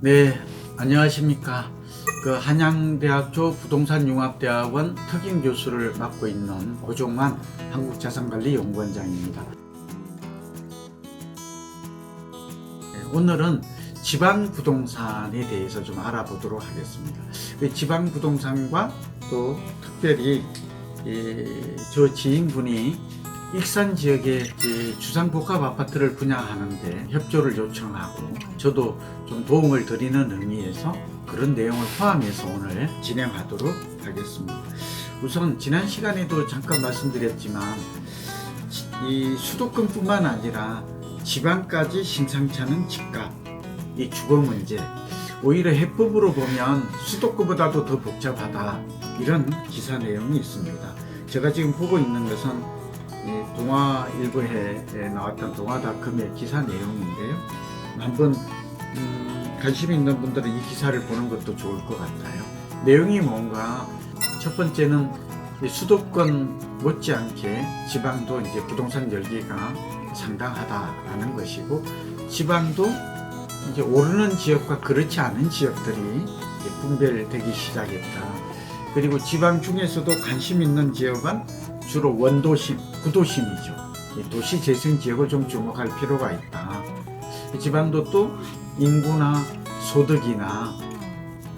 네, 안녕하십니까. 한양대학교 부동산융합대학원 특임 교수를 맡고 있는 고종환 한국자산관리연구원장입니다. 오늘은 지방부동산에 대해서 좀 알아보도록 하겠습니다. 지방부동산과 또 특별히 저 지인분이 익산 지역에 주상복합 아파트를 분양하는데 협조를 요청하고 저도 좀 도움을 드리는 의미에서 그런 내용을 포함해서 오늘 진행하도록 하겠습니다. 우선 지난 시간에도 잠깐 말씀드렸지만 이 수도권뿐만 아니라 지방까지 심상치 않은 집값, 이 주거 문제, 오히려 해법으로 보면 수도권보다도 더 복잡하다, 이런 기사 내용이 있습니다. 제가 지금 보고 있는 것은 동아일보에 나왔던 동아닷컴의 기사 내용인데요. 한번 관심 있는 분들은 이 기사를 보는 것도 좋을 것 같아요. 내용이 뭔가, 첫 번째는 수도권 못지않게 지방도 이제 부동산 열기가 상당하다라는 것이고, 지방도 이제 오르는 지역과 그렇지 않은 지역들이 분별되기 시작했다. 그리고 지방 중에서도 관심 있는 지역은 주로 원도심, 구도심이죠. 도시재생지역을 좀 주목할 필요가 있다. 지방도 또 인구나 소득이나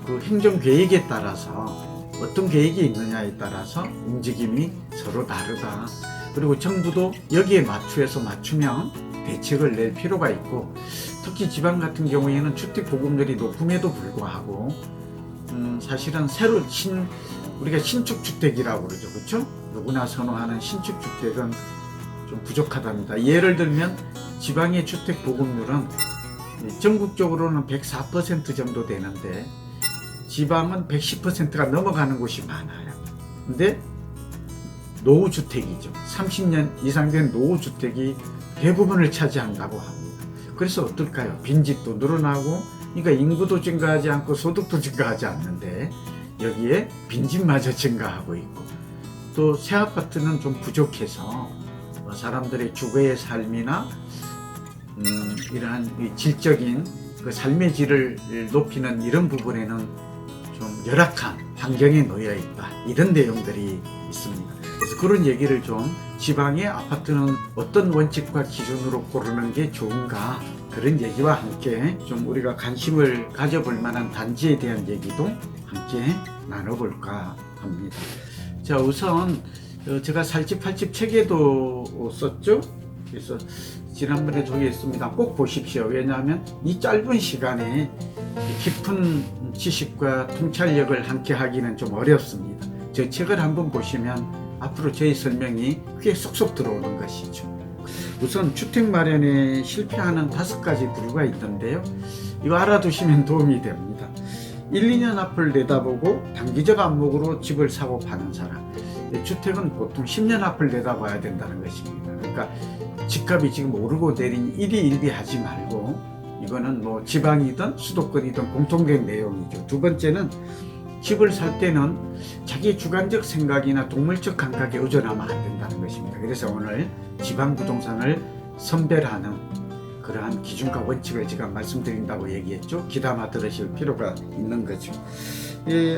그 행정계획에 따라서 어떤 계획이 있느냐에 따라서 움직임이 서로 다르다. 그리고 정부도 여기에 맞추면 대책을 낼 필요가 있고, 특히 지방 같은 경우에는 주택 보급률이 높음에도 불구하고 사실은 우리가 신축주택이라고 그러죠. 그렇죠? 누구나 선호하는 신축주택은 좀 부족하답니다. 예를 들면 지방의 주택 보급률은 전국적으로는 104% 정도 되는데 지방은 110%가 넘어가는 곳이 많아요. 근데 노후주택이죠. 30년 이상 된 노후주택이 대부분을 차지한다고 합니다. 그래서 어떨까요? 빈집도 늘어나고, 그러니까 인구도 증가하지 않고 소득도 증가하지 않는데 여기에 빈집마저 증가하고 있고, 또 새 아파트는 좀 부족해서 사람들의 주거의 삶이나 이러한 질적인 그 삶의 질을 높이는 이런 부분에는 좀 열악한 환경에 놓여 있다, 이런 내용들이 있습니다. 그래서 그런 얘기를 좀, 지방의 아파트는 어떤 원칙과 기준으로 고르는 게 좋은가, 그런 얘기와 함께 좀 우리가 관심을 가져볼 만한 단지에 대한 얘기도 함께 나눠볼까 합니다. 자, 우선 제가 살집 팔집 책에도 썼죠. 그래서 지난번에 저기 했습니다. 꼭 보십시오. 왜냐하면 이 짧은 시간에 깊은 지식과 통찰력을 함께 하기는 좀 어렵습니다. 저 책을 한번 보시면 앞으로 저희 설명이 귀에 쏙쏙 들어오는 것이죠. 우선 주택 마련에 실패하는 5가지 부류가 있던데요. 이거 알아두시면 도움이 됩니다. 1, 2년 앞을 내다보고 단기적 안목으로 집을 사고 파는 사람. 주택은 보통 10년 앞을 내다봐야 된다는 것입니다. 그러니까 집값이 지금 오르고 내린 일희일비하지 말고, 이거는 뭐 지방이든 수도권이든 공통된 내용이죠. 두 번째는 집을 살 때는 자기 주관적 생각이나 동물적 감각에 의존하면 안 된다는 것입니다. 그래서 오늘 지방 부동산을 선별하는 그러한 기준과 원칙을 제가 말씀드린다고 얘기했죠. 귀담아 들으실 필요가 있는 거죠.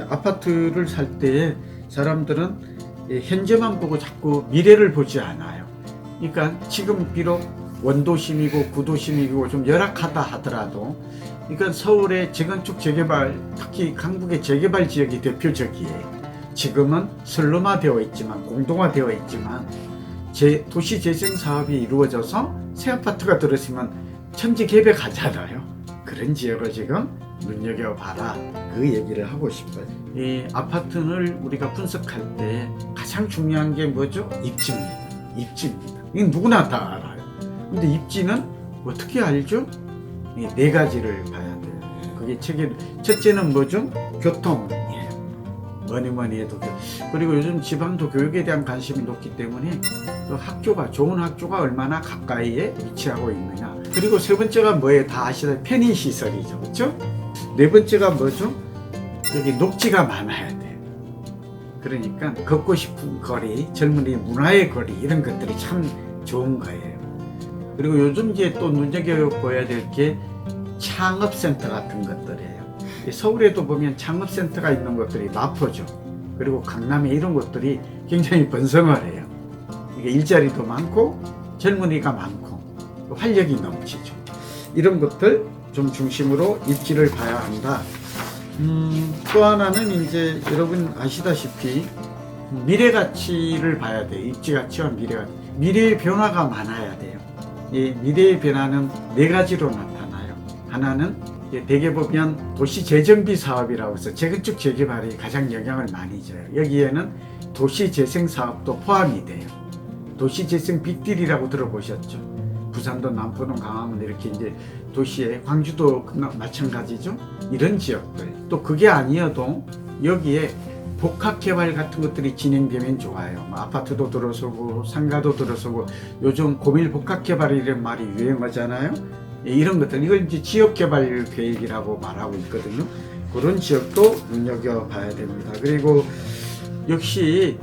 아파트를 살 때 사람들은 현재만 보고 자꾸 미래를 보지 않아요. 그러니까 지금 비록 원도심이고 구도심이고 좀 열악하다 하더라도, 그러니까 서울의 재건축 재개발, 특히 강북의 재개발 지역이 대표적이에요. 지금은 슬럼화되어 있지만, 공동화되어 있지만 도시재생 사업이 이루어져서 새 아파트가 들어서면 천지개벽하잖아요. 그런 지역을 지금 눈여겨봐라, 그 얘기를 하고 싶어요. 이 아파트를 우리가 분석할 때 가장 중요한 게 뭐죠? 입지입니다. 입지입니다. 이건 누구나 다 알아요. 근데 입지는 어떻게 알죠? 이 4가지를 봐야 돼요. 그게 첫째는 뭐죠? 교통. 뭐니 해도. 그리고 요즘 지방도 교육에 대한 관심이 높기 때문에 좋은 학교가 얼마나 가까이에 위치하고 있느냐. 그리고 세 번째가 뭐예요? 다 아시다시피 편의시설이죠. 그렇죠? 네 번째가 뭐죠? 여기 녹지가 많아야 돼요. 그러니까 걷고 싶은 거리, 젊은이 문화의 거리, 이런 것들이 참 좋은 거예요. 그리고 요즘 이제 또 눈여겨봐야 될 게 창업센터 같은 것들이에요. 서울에도 보면 창업센터가 있는 것들이 마포죠. 그리고 강남에 이런 것들이 굉장히 번성을 해요. 이게 일자리도 많고 젊은이가 많고 활력이 넘치죠. 이런 것들 좀 중심으로 입지를 봐야 한다. 또 하나는 이제 여러분 아시다시피 미래 가치를 봐야 돼요. 입지 가치와 미래 가치. 미래의 변화가 많아야 돼요. 이 미래의 변화는 네 가지로 나타나요. 하나는 대개 보면 도시 재정비 사업이라고 해서 재건축 재개발이 가장 영향을 많이 줘요. 여기에는 도시 재생 사업도 포함이 돼요. 도시 재생 빅딜이라고 들어보셨죠? 부산도 남포동 강화문 이렇게 이제 도시에 광주도 마찬가지죠. 이런 지역들 또 그게 아니어도 여기에 복합개발 같은 것들이 진행되면 좋아요. 아파트도 들어서고 상가도 들어서고 요즘 고밀 복합개발이라는 말이 유행하잖아요. 이런 것들 이걸 이제 지역개발 계획이라고 말하고 있거든요. 그런 지역도 눈여겨봐야 됩니다. 그리고 역시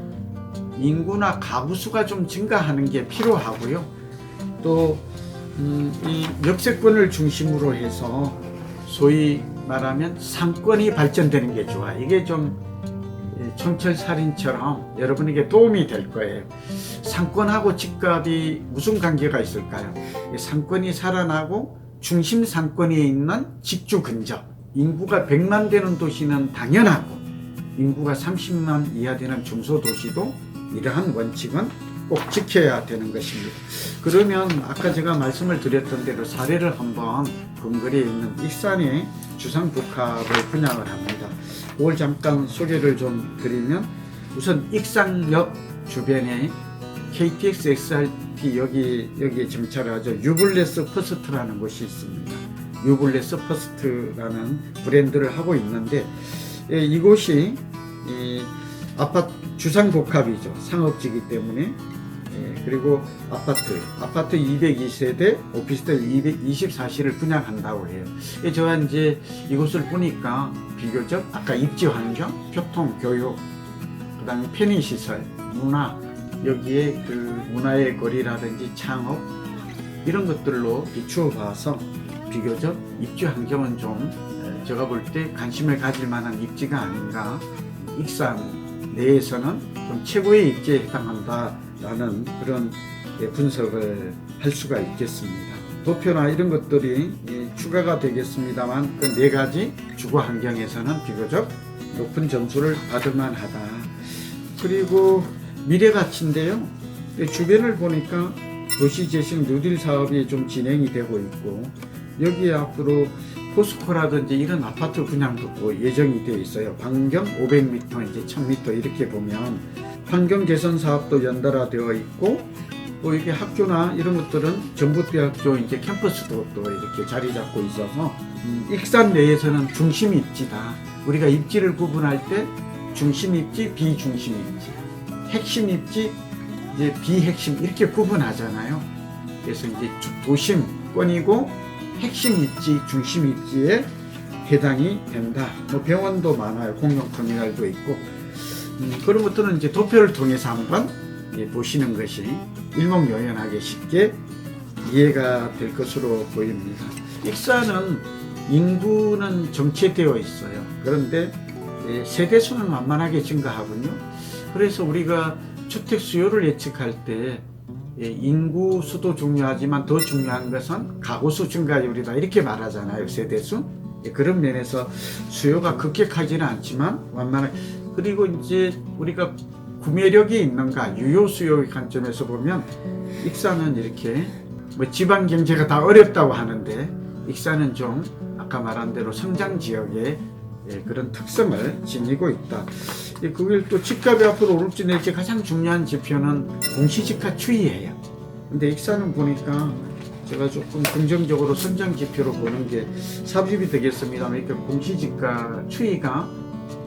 인구나 가구 수가 좀 증가하는 게 필요하고요. 또 이 역세권을 중심으로 해서 소위 말하면 상권이 발전되는 게 좋아. 이게 좀 촌철살인처럼 여러분에게 도움이 될 거예요. 상권하고 집값이 무슨 관계가 있을까요? 상권이 살아나고 중심 상권에 있는 직주 근접. 인구가 100만 되는 도시는 당연하고 인구가 30만 이하 되는 중소도시도 이러한 원칙은 꼭 지켜야 되는 것입니다. 그러면 아까 제가 말씀을 드렸던 대로 사례를 한번 근거리에 있는 익산의 주상복합을 분양을 합니다. 그걸 잠깐 소개를 좀 드리면 우선 익산역 주변에 KTX XRT 여기에 정차를 하죠. 유블레스 퍼스트라는 곳이 있습니다. 유블레스 퍼스트라는 브랜드를 하고 있는데 이곳이 아파트 주상복합이죠. 상업지이기 때문에 그리고 아파트 202세대, 오피스텔 224실을 분양한다고 해요. 제가 이제 이곳을 보니까 비교적 아까 입지 환경, 교통, 교육, 그 다음에 편의시설, 문화, 여기에 그 문화의 거리라든지 창업 이런 것들로 비추어 봐서 비교적 입지 환경은 좀 제가 볼 때 관심을 가질 만한 입지가 아닌가. 익산 내에서는 좀 최고의 입지에 해당한다라는 그런 분석을 할 수가 있겠습니다. 도표나 이런 것들이 추가가 되겠습니다만 그 네 가지 주거 환경에서는 비교적 높은 점수를 받을 만하다. 그리고 미래 가치인데요. 주변을 보니까 도시재생 뉴딜 사업이 좀 진행이 되고 있고 여기에 앞으로 포스코라든지 이런 아파트 분양도 예정이 되어 있어요. 반경 500m, 이제 1000m 이렇게 보면 환경 개선 사업도 연달아되어 있고 또 이게 학교나 이런 것들은 전북대학교 이제 캠퍼스도 또 이렇게 자리 잡고 있어서 익산 내에서는 중심 입지다. 우리가 입지를 구분할 때 중심 입지, 비중심 입지, 핵심 입지, 이제 비핵심 이렇게 구분하잖아요. 그래서 이제 도심권이고 핵심 입지, 중심 입지에 해당이 된다. 뭐 병원도 많아요. 공용터미널도 있고 그런 것들은 이제 도표를 통해서 한번 보시는 것이 일목요연하게 쉽게 이해가 될 것으로 보입니다. 익산은 인구는 정체되어 있어요. 그런데 세대수는 만만하게 증가하군요. 그래서 우리가 주택 수요를 예측할 때 인구 수도 중요하지만 더 중요한 것은 가구수 증가율이다 이렇게 말하잖아요. 세대수. 그런 면에서 수요가 급격하지는 않지만 완만하게. 그리고 이제 우리가 구매력이 있는가 유효 수요의 관점에서 보면 익산은 이렇게 뭐 지방 경제가 다 어렵다고 하는데 익산은 좀 아까 말한 대로 성장 지역의 그런 특성을 지니고 있다. 그걸 또 집값이 앞으로 오를지 내릴지 가장 중요한 지표는 공시지가 추이예요. 근데 익산은 보니까 제가 조금 긍정적으로 성장 지표로 보는 게 삽입이 되겠습니다만 이렇게 공시지가 추이가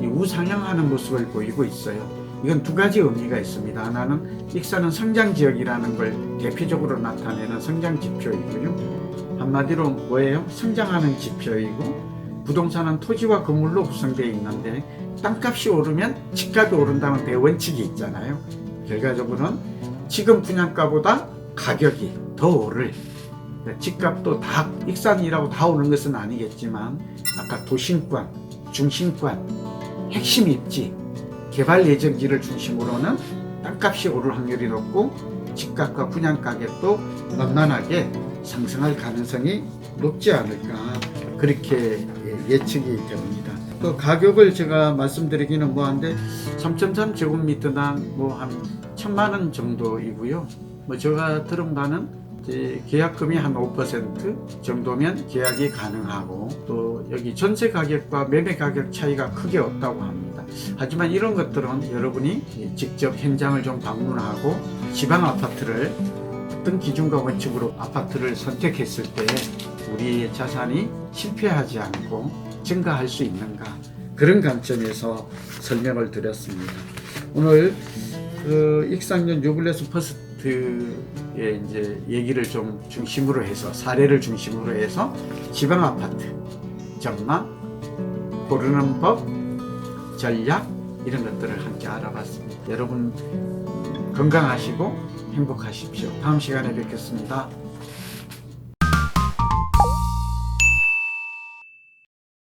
우상향하는 모습을 보이고 있어요. 이건 두 가지 의미가 있습니다. 하나는 익산은 성장 지역이라는 걸 대표적으로 나타내는 성장 지표이고요. 한마디로 뭐예요? 성장하는 지표이고 부동산은 토지와 건물로 구성되어 있는데 땅값이 오르면 집값이 오른다는 대원칙이 있잖아요. 결과적으로는 지금 분양가보다 가격이 더 오를 집값도 다 익산이라고 다 오는 것은 아니겠지만 아까 도심권, 중심권, 핵심 입지, 개발 예정지를 중심으로는 땅값이 오를 확률이 높고 집값과 분양가격도 만만하게 상승할 가능성이 높지 않을까 그렇게 예측이 됩니다. 또 가격을 제가 말씀드리기는 뭐한데 3.3제곱미터당 뭐 한 1,000만 원 정도이고요. 뭐 제가 들은 바는 이제 계약금이 한 5% 정도면 계약이 가능하고 또 여기 전세 가격과 매매 가격 차이가 크게 없다고 합니다. 하지만 이런 것들은 여러분이 직접 현장을 좀 방문하고 지방 아파트를 어떤 기준과 원칙으로 아파트를 선택했을 때 우리의 자산이 실패하지 않고 증가할 수 있는가 그런 관점에서 설명을 드렸습니다. 오늘 그 익산역 뉴블레스 퍼스트의 이제 얘기를 좀 중심으로 해서 사례를 중심으로 해서 지방 아파트 전망, 고르는 법, 전략 이런 것들을 함께 알아봤습니다. 여러분 건강하시고 행복하십시오. 다음 시간에 뵙겠습니다.